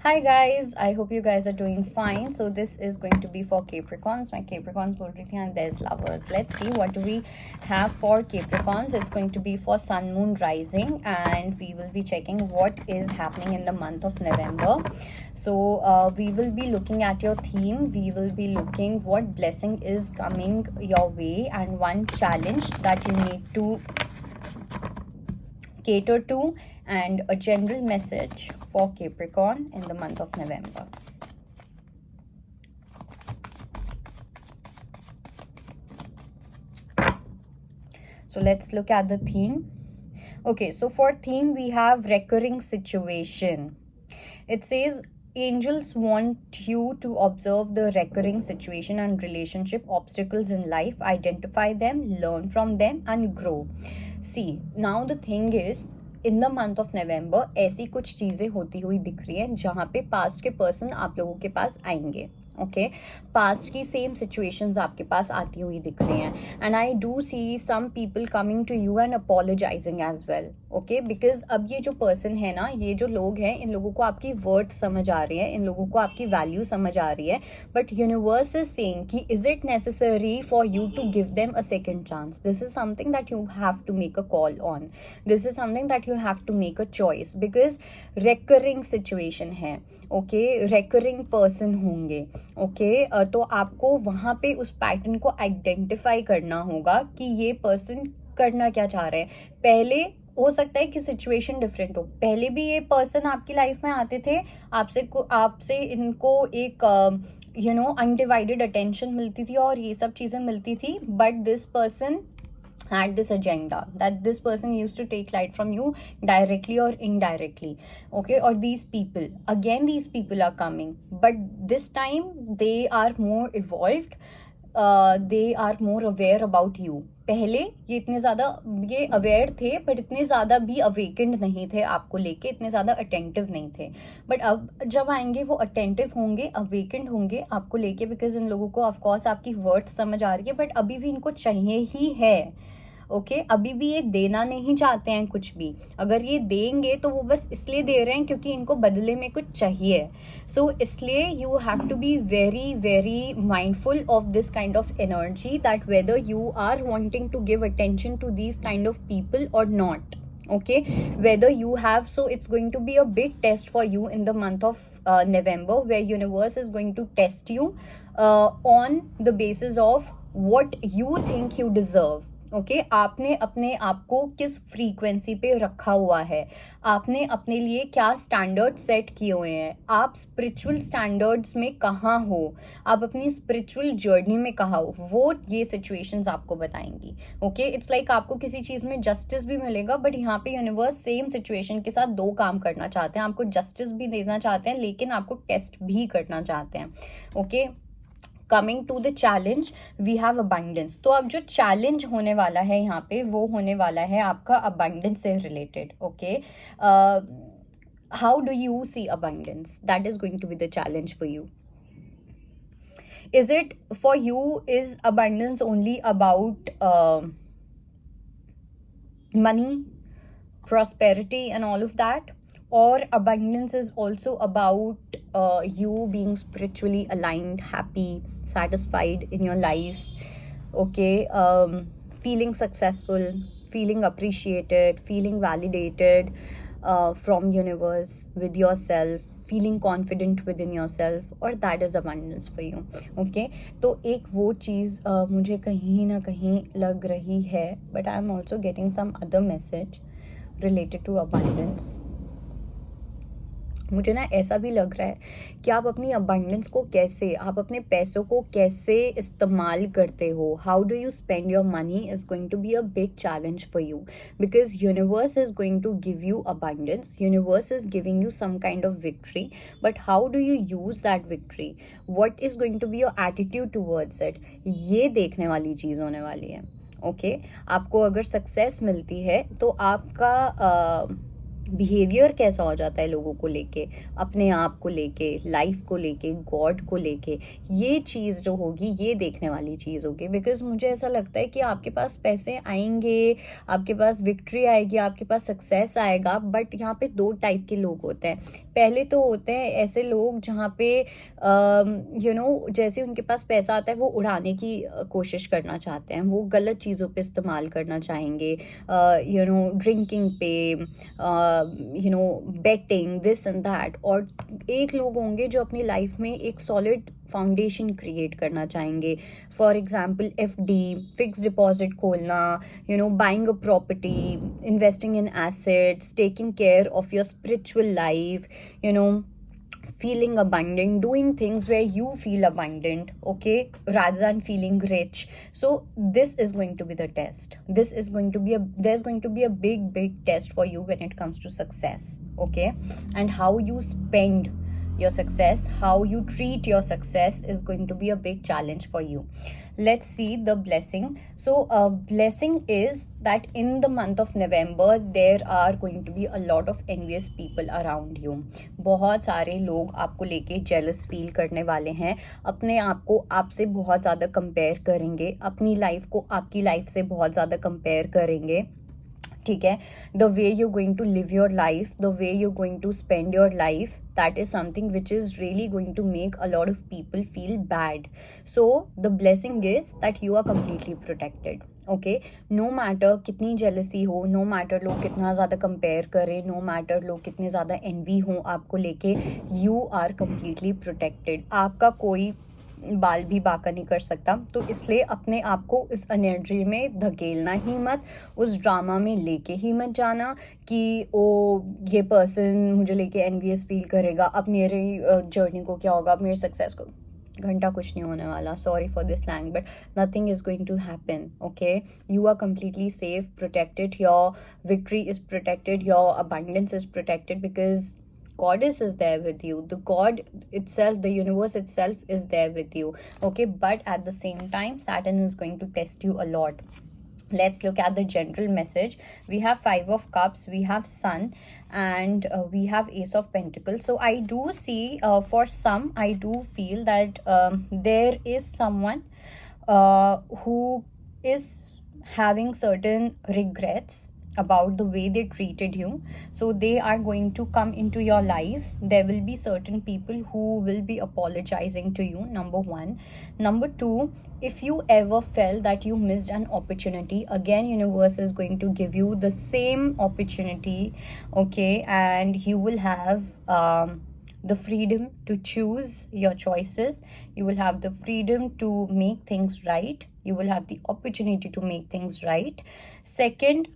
Hi guys, I hope you guys are doing fine. So this is going to be for Capricorns. My Capricorns बोल रही थी and there's lovers. Let's see what do we have for Capricorns. It's going to be for Sun, Moon, Rising, and we will be checking what is happening in the month of November. So we will be looking at your theme. We will be looking what blessing is coming your way and one challenge that you need to cater to, and a general message for Capricorn in the month of November. So let's look at the theme. Okay, so for theme we have recurring situation. It says angels want you to observe the recurring situation and relationship obstacles in life, identify them, learn from them and grow. See, now the thing is, in the month of November ऐसी कुछ चीज़ें होती हुई दिख रही हैं जहाँ पे पास्ट के पर्सन आप लोगों के पास आएंगे. ओके, पास्ट की सेम सिचुएशंस आपके पास आती हुई दिख रही हैं and I do see some people coming to you and apologising as well. Okay, because अब ये जो पर्सन है ना, ये जो लोग हैं, इन लोगों को आपकी वर्थ समझ आ रही है, इन लोगों को आपकी वैल्यू समझ आ रही है, बट यूनिवर्स इज सेइंग कि is it necessary for you to give them a second chance. This is something that you have to make a call on. This is something that you have to make a choice because recurring situation है. Okay, recurring person होंगे. Okay, तो आपको वहाँ पे उस pattern को identify करना होगा कि ये पर्सन करना क्या चाह रहे हैं. पहले हो सकता है कि सिचुएशन डिफरेंट हो, पहले भी ये पर्सन आपकी लाइफ में आते थे, आपसे इनको एक अनडिवाइडेड अटेंशन मिलती थी और ये सब चीज़ें मिलती थी, but this person had this agenda that this person used to take light from you directly or indirectly. Okay, or these people are coming, but this time they are more evolved. They are more aware about you. पहले ये इतने ज़्यादा ये aware थे, but इतने ज़्यादा भी awakened नहीं थे आपको लेके, इतने ज़्यादा अटेंटिव नहीं थे. बट अब जब आएंगे वो अटेंटिव होंगे, अवेकेंड होंगे आपको लेके, बिकॉज इन लोगों को ऑफकोर्स आपकी वर्थ समझ आ रही है, बट अभी भी इनको चाहिए ही है. ओके, अभी भी ये देना नहीं चाहते हैं कुछ भी. अगर ये देंगे तो वो बस इसलिए दे रहे हैं क्योंकि इनको बदले में कुछ चाहिए. सो इसलिए you have to be very very mindful of this kind of energy, that whether you are wanting to give attention to these kind of people और not. Okay, whether you have, so it's going to be a big test for you in the month of November, where universe is going to test you on the basis of what you think you deserve. Okay, आपने अपने आप को किस frequency पे रखा हुआ है, आपने अपने लिए क्या स्टैंडर्ड सेट किए हुए हैं, आप स्पिरिचुअल स्टैंडर्ड्स में कहाँ हो, आप अपनी स्पिरिचुअल जर्नी में कहाँ हो, वो ये सिचुएशंस आपको बताएंगी. ओके, इट्स लाइक आपको किसी चीज़ में जस्टिस भी मिलेगा, बट यहाँ पे यूनिवर्स सेम सिचुएशन के साथ दो काम करना चाहते हैं. आपको जस्टिस भी देना चाहते हैं, लेकिन आपको टेस्ट भी करना चाहते हैं. Okay, coming to the challenge we have abundance. तो अब जो चैलेंज होने वाला है यहाँ पे, वो होने वाला है आपका अबांडेंस से related. Okay, how do you see abundance? That is going to be the challenge for you. Is it for you, is abundance only about money, prosperity and all of that, or abundance is also about you being spiritually aligned, happy, satisfied in your life? Okay, feeling successful, feeling appreciated, feeling validated from universe, with yourself, feeling confident within yourself, or that is abundance for you. Okay, तो एक वो चीज़ मुझे कहीं ना कहीं लग रही है, but I am also getting some other message related to abundance. मुझे ना ऐसा भी लग रहा है कि आप अपनी अबांडेंस को कैसे, आप अपने पैसों को कैसे इस्तेमाल करते हो, how do you spend your money is going to be a big challenge for you, because universe is going to give you abundance, universe is giving you some kind of victory, but how do you use that victory, what is going to be your attitude towards it, ये देखने वाली चीज़ होने वाली है. Okay, आपको अगर success मिलती है तो आपका बिहेवियर कैसा हो जाता है लोगों को लेके, अपने आप को लेके, लाइफ को लेके, गॉड को लेके, ये चीज़ जो होगी ये देखने वाली चीज़ होगी। बिकॉज मुझे ऐसा लगता है कि आपके पास पैसे आएंगे, आपके पास विक्ट्री आएगी, आपके पास सक्सेस आएगा, बट यहाँ पे दो टाइप के लोग होते हैं। पहले तो होते हैं ऐसे लोग जहाँ पे जैसे उनके पास पैसा आता है वो उड़ाने की कोशिश करना चाहते हैं, वो गलत चीज़ों पे इस्तेमाल करना चाहेंगे, ड्रिंकिंग पे, बेटिंग, दिस एंड दैट। और एक लोग होंगे जो अपनी लाइफ में एक सॉलिड फाउंडेशन क्रिएट करना चाहेंगे। For example FD, fix deposit खोलना, buying a property, investing in assets, taking care of your spiritual life, feeling abundant, doing things where you feel abundant, okay, rather than feeling rich. So this is going to be the test. There's going to be a big test for you when it comes to success, okay? And how you spend your success, how you treat your success is going to be a big challenge for you. Let's see the blessing. So blessing is that in the month of November there are going to be a lot of envious people around you. बहुत सारे लोग आपको लेके jealous feel करने वाले हैं, अपने आप को आपसे बहुत ज़्यादा compare करेंगे, अपनी लाइफ को आपकी लाइफ से बहुत ज़्यादा compare करेंगे, ठीक है? The way you going to live your life, the way you going to spend your life, that is something which is really going to make a lot of people feel bad. So the blessing is that you are completely protected, okay? No matter कितनी jealousy हो, no matter लोग कितना ज़्यादा compare करें, no matter लोग कितने ज़्यादा envy हो आपको लेके, you are completely protected. आपका कोई बाल भी बाका नहीं कर सकता। तो इसलिए अपने आप को इस एनर्जी में धकेलना ही मत, उस ड्रामा में लेके ही मत जाना कि ओ ये पर्सन मुझे लेके एनवियस फील करेगा, अब मेरी जर्नी को क्या होगा, अब मेरे सक्सेस को, घंटा कुछ नहीं होने वाला। Sorry for this slang but nothing is going to happen, okay? You are completely safe, protected, your victory is protected, your abundance is protected, because goddess is there with you, the god itself, the universe itself is there with you, okay? But at the same time Saturn is going to test you a lot. Let's look at the general message. We have 5 of cups, we have sun, and we have ace of pentacles. So I do see for some, I do feel that there is someone who is having certain regrets about the way they treated you. So they are going to come into your life. There will be certain people who will be apologizing to you, number 1. Number 2, if you ever felt that you missed an opportunity, again universe is going to give you the same opportunity, okay? And you will have the freedom to choose your choices. You will have the freedom to make things right. You will have the opportunity to make things right. Second,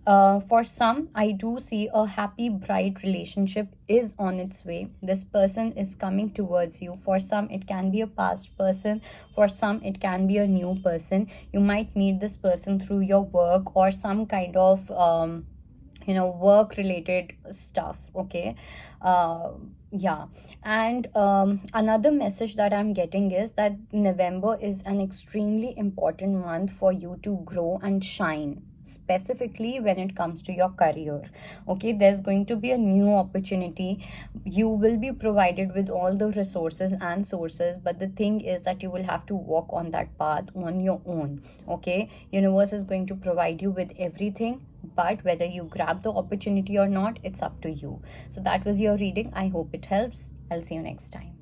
for some, I do see a happy, bright relationship is on its way. This person is coming towards you. For some, it can be a past person. For some, it can be a new person. You might meet this person through your work or some kind of work related stuff, okay? Yeah. And another message that I'm getting is that November is an extremely important month for you to grow and shine, specifically when it comes to your career, okay? There's going to be a new opportunity. You will be provided with all the resources and sources, but the thing is that you will have to walk on that path on your own, okay? Universe is going to provide you with everything, but whether you grab the opportunity or not, it's up to you. So that was your reading. I hope it helps. I'll see you next time.